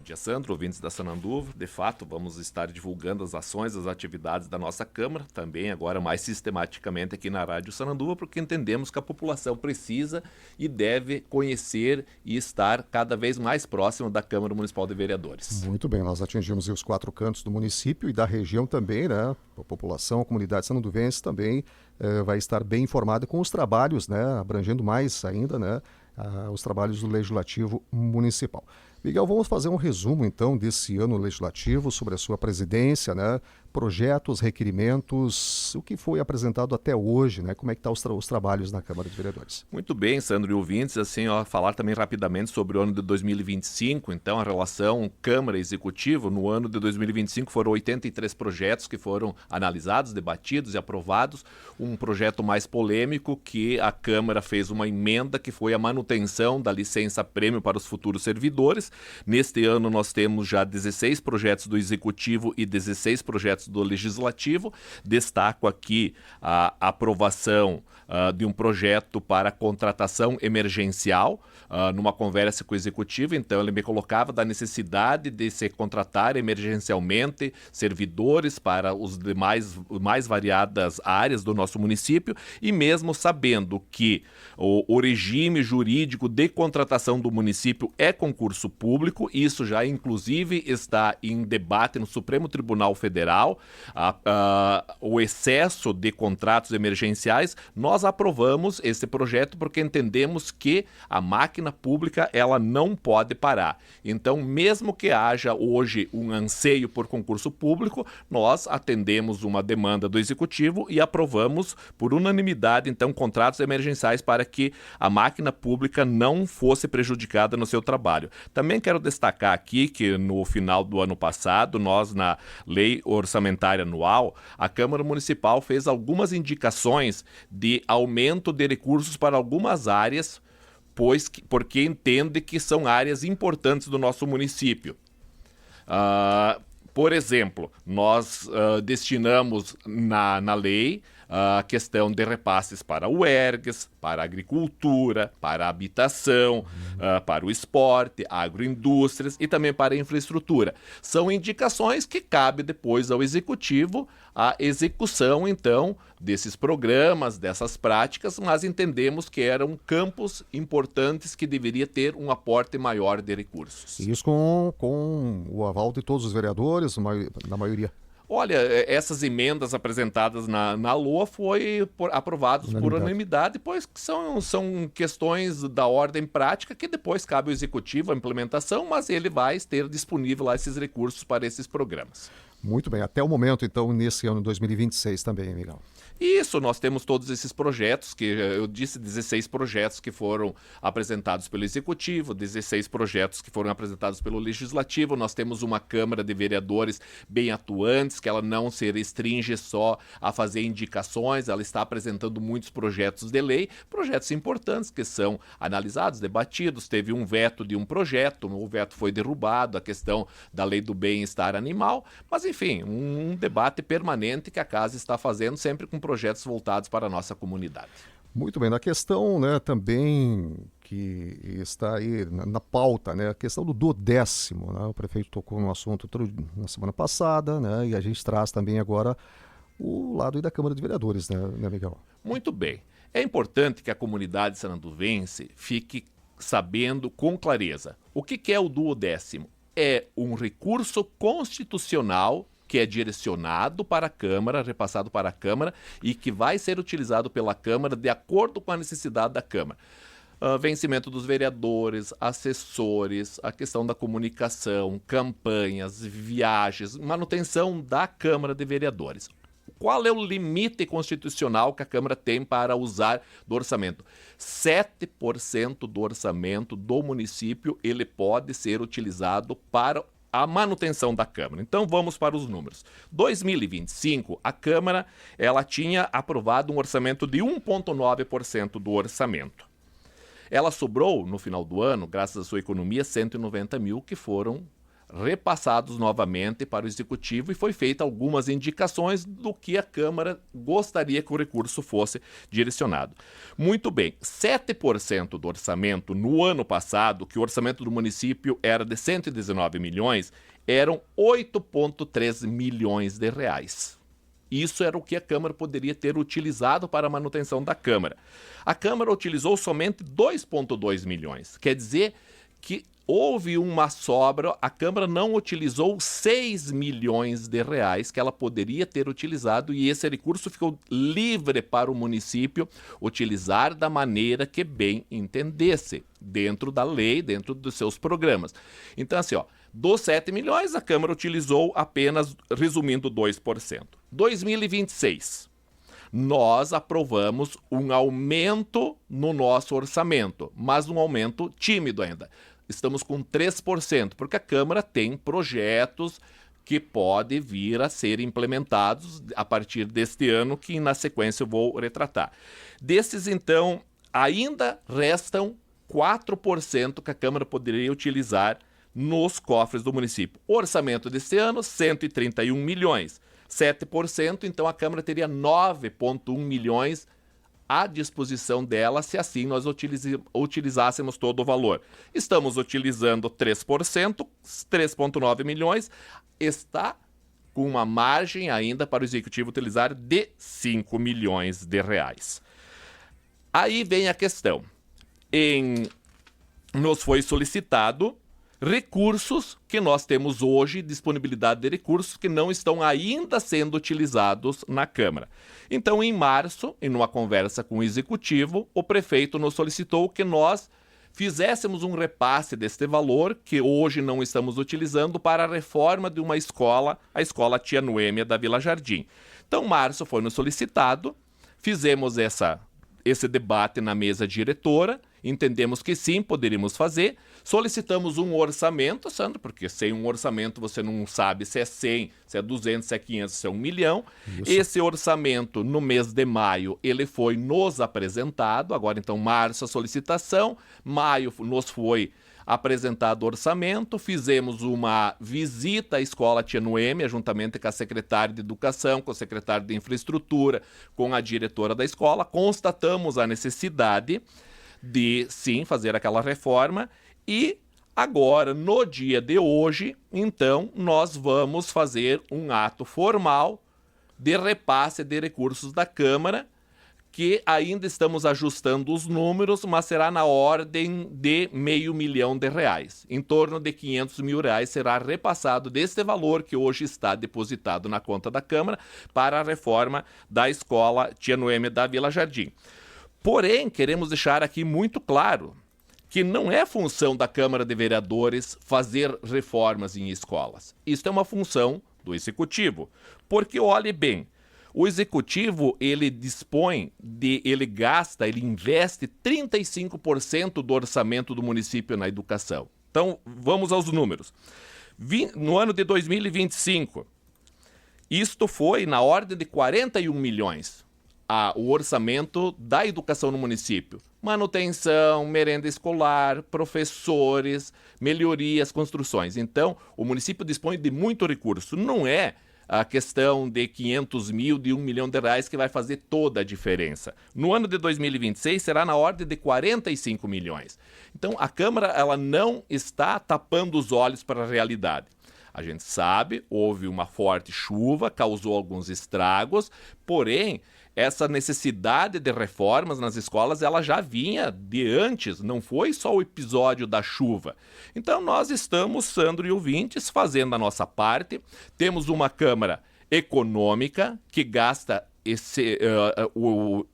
dia, Sandro, ouvintes da Sananduva. De fato, vamos estar divulgando as ações, as atividades da nossa Câmara, também agora mais sistematicamente aqui na Rádio Sananduva, porque entendemos que a população precisa e deve conhecer e estar cada vez mais próximo da Câmara Municipal de Vereadores. Muito bem, nós atingimos os 4 cantos do município e da região também, né? A população, a comunidade sananduvense também vai estar bem informada com os trabalhos, né? Abrangendo mais ainda, né? Os trabalhos do Legislativo Municipal. Miguel, vamos fazer um resumo, então, desse ano legislativo sobre a sua presidência, né? Projetos, requerimentos, o que foi apresentado até hoje, né? Como é que estão os trabalhos na Câmara de Vereadores? Muito bem, Sandro e ouvintes, assim, falar também rapidamente sobre o ano de 2025, então a relação Câmara-Executivo, no ano de 2025 foram 83 projetos que foram analisados, debatidos e aprovados, um projeto mais polêmico que a Câmara fez uma emenda que foi a manutenção da licença-prêmio para os futuros servidores. Neste ano nós temos já 16 projetos do Executivo e 16 projetos do Legislativo. Destaco aqui a aprovação de um projeto para contratação emergencial, numa conversa com o Executivo. Então ele me colocava da necessidade de se contratar emergencialmente servidores para os demais mais variadas áreas do nosso município, e mesmo sabendo que o regime jurídico de contratação do município é concurso público, isso já inclusive está em debate no Supremo Tribunal Federal, o excesso de contratos emergenciais. Nós aprovamos esse projeto porque entendemos que a máquina pública ela não pode parar. Então, mesmo que haja hoje um anseio por concurso público, nós atendemos uma demanda do Executivo e aprovamos por unanimidade, então, contratos emergenciais para que a máquina pública não fosse prejudicada no seu trabalho. Também quero destacar aqui que no final do ano passado, nós na Lei Orçamentária Anual, a Câmara Municipal fez algumas indicações de aumento de recursos para algumas áreas, porque entende que são áreas importantes do nosso município. Por exemplo, nós destinamos na lei a questão de repasses para o UERGS, para a agricultura, para a habitação, para o esporte, agroindústrias e também para a infraestrutura. São indicações que cabe depois ao Executivo a execução, então, desses programas, dessas práticas, mas entendemos que eram campos importantes que deveria ter um aporte maior de recursos. Isso com o aval de todos os vereadores, na maioria. Olha, essas emendas apresentadas na LOA foi aprovadas por unanimidade, pois são questões da ordem prática que depois cabe ao Executivo a implementação, mas ele vai ter disponível lá esses recursos para esses programas. Muito bem, até o momento, então, nesse ano 2026 também, Miguel. Isso, nós temos todos esses projetos, que eu disse 16 projetos que foram apresentados pelo Executivo, 16 projetos que foram apresentados pelo Legislativo. Nós temos uma Câmara de Vereadores bem atuantes, que ela não se restringe só a fazer indicações, ela está apresentando muitos projetos de lei, projetos importantes que são analisados, debatidos. Teve um veto de um projeto, o veto foi derrubado, a questão da lei do bem-estar animal, mas enfim, um debate permanente que a Casa está fazendo sempre com projetos voltados para a nossa comunidade. Muito bem, na questão, né, também que está aí na pauta, né, a questão do 10º, né, o prefeito tocou no assunto na semana passada, né, e a gente traz também agora o lado aí da Câmara de Vereadores, né, Miguel? Muito bem. É importante que a comunidade sananduvense fique sabendo com clareza o que é o 10º. É um recurso constitucional que é direcionado para a Câmara, repassado para a Câmara e que vai ser utilizado pela Câmara de acordo com a necessidade da Câmara. Vencimento dos vereadores, assessores, a questão da comunicação, campanhas, viagens, manutenção da Câmara de Vereadores. Qual é o limite constitucional que a Câmara tem para usar do orçamento? 7% do orçamento do município ele pode ser utilizado para a manutenção da Câmara. Então vamos para os números. 2025, a Câmara ela tinha aprovado um orçamento de 1,9% do orçamento. Ela sobrou no final do ano, graças à sua economia, 190 mil que foram repassados novamente para o Executivo e foi feita algumas indicações do que a Câmara gostaria que o recurso fosse direcionado. Muito bem, 7% do orçamento no ano passado, que o orçamento do município era de 119 milhões, eram 8,3 milhões de reais. Isso era o que a Câmara poderia ter utilizado para a manutenção da Câmara. A Câmara utilizou somente 2,2 milhões, quer dizer que houve uma sobra, a Câmara não utilizou 6 milhões de reais que ela poderia ter utilizado e esse recurso ficou livre para o município utilizar da maneira que bem entendesse, dentro da lei, dentro dos seus programas. Então, assim, dos 7 milhões, a Câmara utilizou apenas, resumindo, 2%. 2026, nós aprovamos um aumento no nosso orçamento, mas um aumento tímido ainda. Estamos com 3%, porque a Câmara tem projetos que podem vir a ser implementados a partir deste ano, que na sequência eu vou retratar. Desses, então, ainda restam 4% que a Câmara poderia utilizar nos cofres do município. O orçamento deste ano, 131 milhões. 7%, então a Câmara teria 9,1 milhões à disposição dela, se assim nós utilizássemos todo o valor. Estamos utilizando 3%, 3,9 milhões, está com uma margem ainda para o Executivo utilizar de 5 milhões de reais. Aí vem a questão. Nos foi solicitado recursos que nós temos hoje, disponibilidade de recursos que não estão ainda sendo utilizados na Câmara. Então, em março, em uma conversa com o Executivo, o prefeito nos solicitou que nós fizéssemos um repasse deste valor, que hoje não estamos utilizando, para a reforma de uma escola, a Escola Tia Noêmia da Vila Jardim. Então, março foi nos solicitado, fizemos esse debate na mesa diretora, entendemos que sim, poderíamos fazer, solicitamos um orçamento, Sandro, porque sem um orçamento você não sabe se é 100, se é 200, se é 500, se é 1 milhão. Isso. Esse orçamento, no mês de maio, ele foi nos apresentado, agora então março a solicitação, maio nos foi apresentado o orçamento, fizemos uma visita à Escola Tia Noêmia, juntamente com a secretária de Educação, com o secretário de Infraestrutura, com a diretora da escola, constatamos a necessidade de, sim, fazer aquela reforma e agora, no dia de hoje, então, nós vamos fazer um ato formal de repasse de recursos da Câmara, que ainda estamos ajustando os números, mas será na ordem de R$500 mil. Em torno de R$500 mil será repassado deste valor que hoje está depositado na conta da Câmara para a reforma da Escola Tia Noêmia da Vila Jardim. Porém, queremos deixar aqui muito claro que não é função da Câmara de Vereadores fazer reformas em escolas. Isso é uma função do Executivo. Porque, olhe bem, o Executivo, ele investe 35% do orçamento do município na educação. Então, vamos aos números. No ano de 2025, isto foi na ordem de 41 milhões. O orçamento da educação no município. Manutenção, merenda escolar, professores, melhorias, construções. Então, o município dispõe de muito recurso. Não é a questão de 500 mil, de R$1 milhão que vai fazer toda a diferença. No ano de 2026 será na ordem de 45 milhões. Então, a Câmara ela não está tapando os olhos para a realidade. A gente sabe, houve uma forte chuva, causou alguns estragos, porém, essa necessidade de reformas nas escolas, ela já vinha de antes, não foi só o episódio da chuva. Então nós estamos, Sandro e ouvintes, fazendo a nossa parte. Temos uma Câmara econômica que gasta o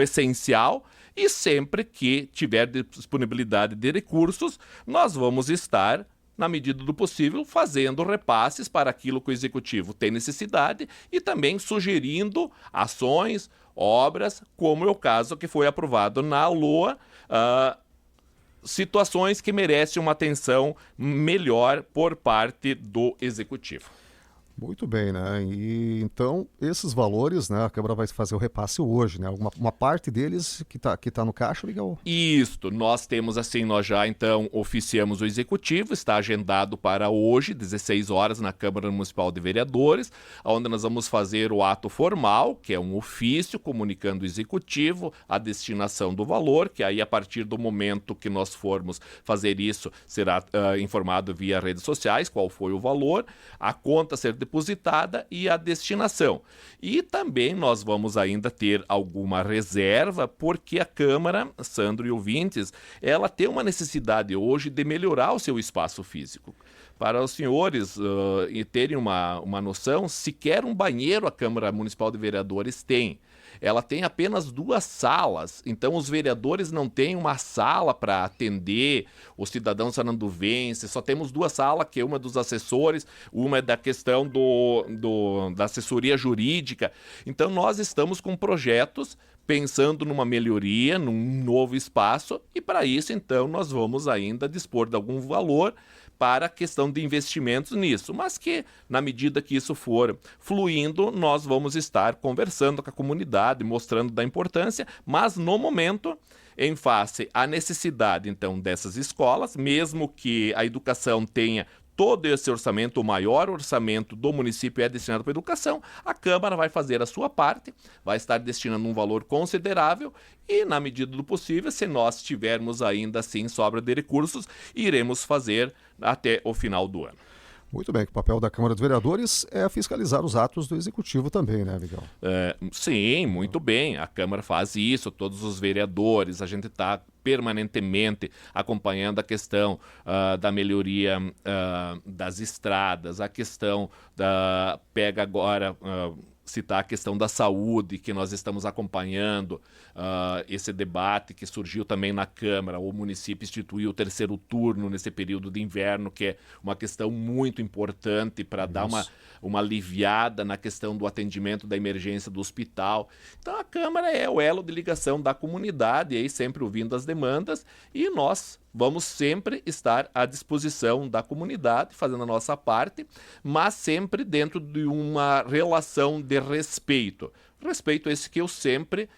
essencial e sempre que tiver disponibilidade de recursos, nós vamos estar, na medida do possível, fazendo repasses para aquilo que o Executivo tem necessidade e também sugerindo ações, obras, como é o caso que foi aprovado na LOA, situações que merecem uma atenção melhor por parte do Executivo. Muito bem, né? E então esses valores, né? A Câmara vai fazer o repasse hoje, né? Uma parte deles que tá no caixa, Miguel? Isto, nós temos assim, nós já então oficiamos o executivo, está agendado para hoje, 16 horas, na Câmara Municipal de Vereadores, onde nós vamos fazer o ato formal, que é um ofício comunicando o executivo a destinação do valor, que aí a partir do momento que nós formos fazer isso, será informado via redes sociais qual foi o valor, a conta ser depositada e a destinação. E também nós vamos ainda ter alguma reserva, porque a Câmara, Sandro e ouvintes, ela tem uma necessidade hoje de melhorar o seu espaço físico. Para os senhores terem uma noção, sequer um banheiro a Câmara Municipal de Vereadores tem. Ela tem apenas 2 salas, então os vereadores não têm uma sala para atender os cidadãos sananduvenses, só temos 2 salas, que é uma dos assessores, uma é da questão da assessoria jurídica. Então nós estamos com projetos pensando numa melhoria, num novo espaço, e para isso então nós vamos ainda dispor de algum valor para a questão de investimentos nisso, mas que na medida que isso for fluindo, nós vamos estar conversando com a comunidade, mostrando da importância, mas no momento, em face à necessidade então dessas escolas, mesmo que a educação tenha todo esse orçamento, o maior orçamento do município é destinado para a educação, a Câmara vai fazer a sua parte, vai estar destinando um valor considerável e, na medida do possível, se nós tivermos ainda assim sobra de recursos, iremos fazer até o final do ano. Muito bem, que o papel da Câmara dos Vereadores é fiscalizar os atos do Executivo também, né, Miguel? Sim, muito bem. A Câmara faz isso, todos os vereadores, a gente está permanentemente acompanhando a questão da melhoria das estradas, a questão pega agora... citar a questão da saúde, que nós estamos acompanhando, esse debate que surgiu também na Câmara. O município instituiu o 3º turno nesse período de inverno, que é uma questão muito importante para dar uma aliviada na questão do atendimento da emergência do hospital. Então a Câmara é o elo de ligação da comunidade, aí sempre ouvindo as demandas, e nós vamos sempre estar à disposição da comunidade, fazendo a nossa parte, mas sempre dentro de uma relação de respeito. Respeito esse que eu sempre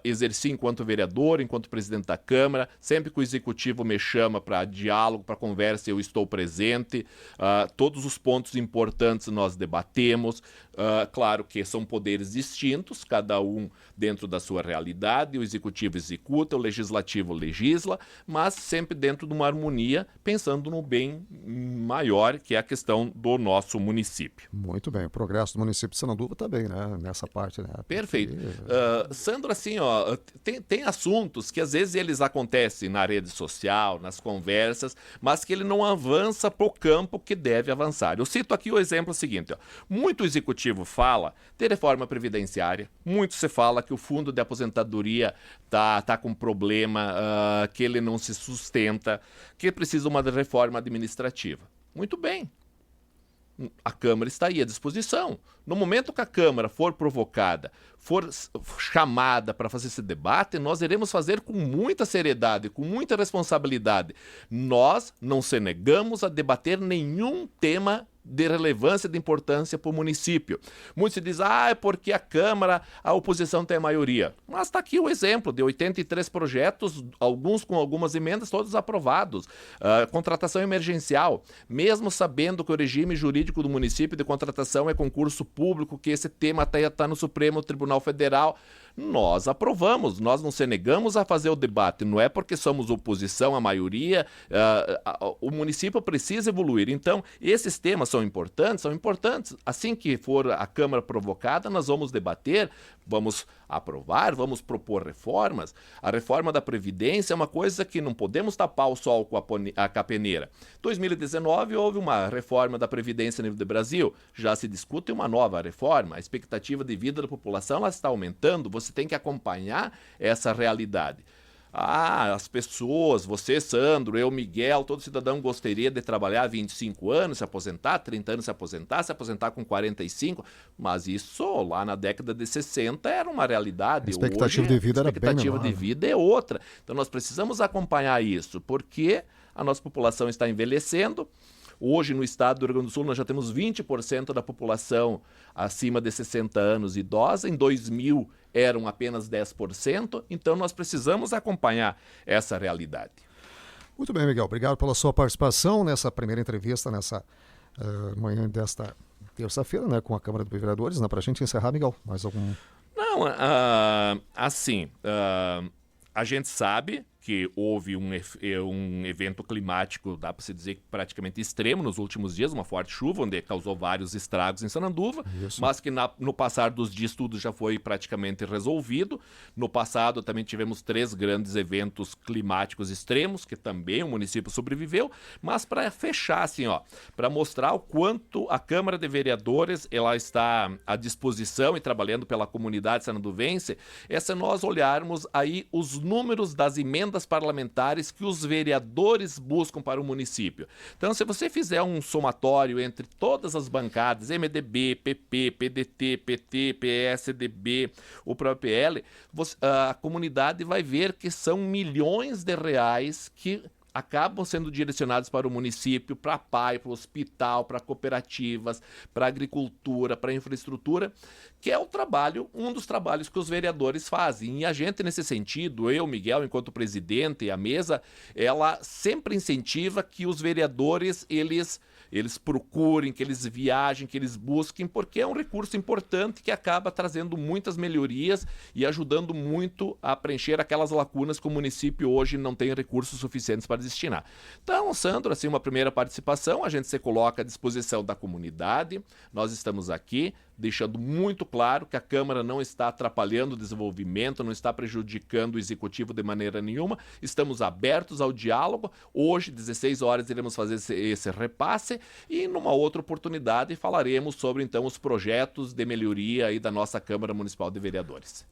exerci enquanto vereador, enquanto presidente da Câmara. Sempre que o Executivo me chama para diálogo, para conversa, eu estou presente. Todos os pontos importantes nós debatemos. Claro que são poderes distintos, cada um dentro da sua realidade. O Executivo executa, o Legislativo legisla, mas sempre dentro de uma harmonia, pensando no bem maior, que é a questão do nosso município. Muito bem, o progresso do município de Sananduva também, né, nessa parte, né? Perfeito. Sandro, assim, tem assuntos que às vezes eles acontecem na rede social, nas conversas, mas que ele não avança para o campo que deve avançar. Eu cito aqui o exemplo seguinte, muito executivo fala de reforma previdenciária, muito se fala que o fundo de aposentadoria tá com problema, que ele não se sustenta, que precisa uma reforma administrativa. Muito bem. A Câmara está aí à disposição. No momento que a Câmara for provocada, for chamada para fazer esse debate, nós iremos fazer com muita seriedade, com muita responsabilidade. Nós não se negamos a debater nenhum tema de relevância, de importância para o município. Muitos se dizem, é porque a Câmara, a oposição tem a maioria. Mas está aqui o exemplo de 83 projetos, alguns com algumas emendas, todos aprovados. Contratação emergencial, mesmo sabendo que o regime jurídico do município de contratação é concurso público, que esse tema até está no Supremo Tribunal Federal, nós aprovamos, nós não se negamos a fazer o debate, não é porque somos oposição à maioria, o município precisa evoluir. Então, esses temas são importantes. Assim que for a Câmara provocada, nós vamos debater, vamos aprovar, vamos propor reformas. A reforma da Previdência é uma coisa que não podemos tapar o sol com a peneira. Em 2019 houve uma reforma da Previdência a nível do Brasil, já se discute uma nova reforma, a expectativa de vida da população ela está aumentando, você tem que acompanhar essa realidade. As pessoas, você, Sandro, eu, Miguel, todo cidadão gostaria de trabalhar 25 anos, se aposentar, 30 anos se aposentar com 45, mas isso lá na década de 60 era uma realidade. A expectativa de vida era bem menor. A expectativa de vida é outra. Então nós precisamos acompanhar isso, porque a nossa população está envelhecendo, Hoje, no estado do Rio Grande do Sul, nós já temos 20% da população acima de 60 anos idosa. Em 2000, eram apenas 10%. Então, nós precisamos acompanhar essa realidade. Muito bem, Miguel. Obrigado pela sua participação nessa primeira entrevista, nessa manhã desta terça-feira, né, com a Câmara dos Vereadores. Para a gente encerrar, Miguel, mais algum... Não, assim, a gente sabe que houve um evento climático, dá para se dizer, praticamente extremo nos últimos dias, uma forte chuva, onde causou vários estragos em Sananduva, mas que no passar dos dias tudo já foi praticamente resolvido. No passado também tivemos 3 grandes eventos climáticos extremos, que também o município sobreviveu, mas para fechar, assim, para mostrar o quanto a Câmara de Vereadores ela está à disposição e trabalhando pela comunidade sananduvense, é se nós olharmos aí os números das emendas parlamentares que os vereadores buscam para o município. Então, se você fizer um somatório entre todas as bancadas, MDB, PP, PDT, PT, PSDB, o próprio PL, a comunidade vai ver que são milhões de reais que acabam sendo direcionados para o município, para a PAI, para o hospital, para cooperativas, para agricultura, para infraestrutura, que é um dos trabalhos que os vereadores fazem. E a gente, nesse sentido, eu, Miguel, enquanto presidente, e a mesa, ela sempre incentiva que os vereadores, eles procurem, que eles viajem, que eles busquem, porque é um recurso importante que acaba trazendo muitas melhorias e ajudando muito a preencher aquelas lacunas que o município hoje não tem recursos suficientes para destinar. Então, Sandro, assim, uma primeira participação, a gente se coloca à disposição da comunidade, nós estamos aqui, deixando muito claro que a Câmara não está atrapalhando o desenvolvimento, não está prejudicando o Executivo de maneira nenhuma, estamos abertos ao diálogo. Hoje, 16 horas, iremos fazer esse repasse e numa outra oportunidade falaremos sobre, então, os projetos de melhoria aí da nossa Câmara Municipal de Vereadores.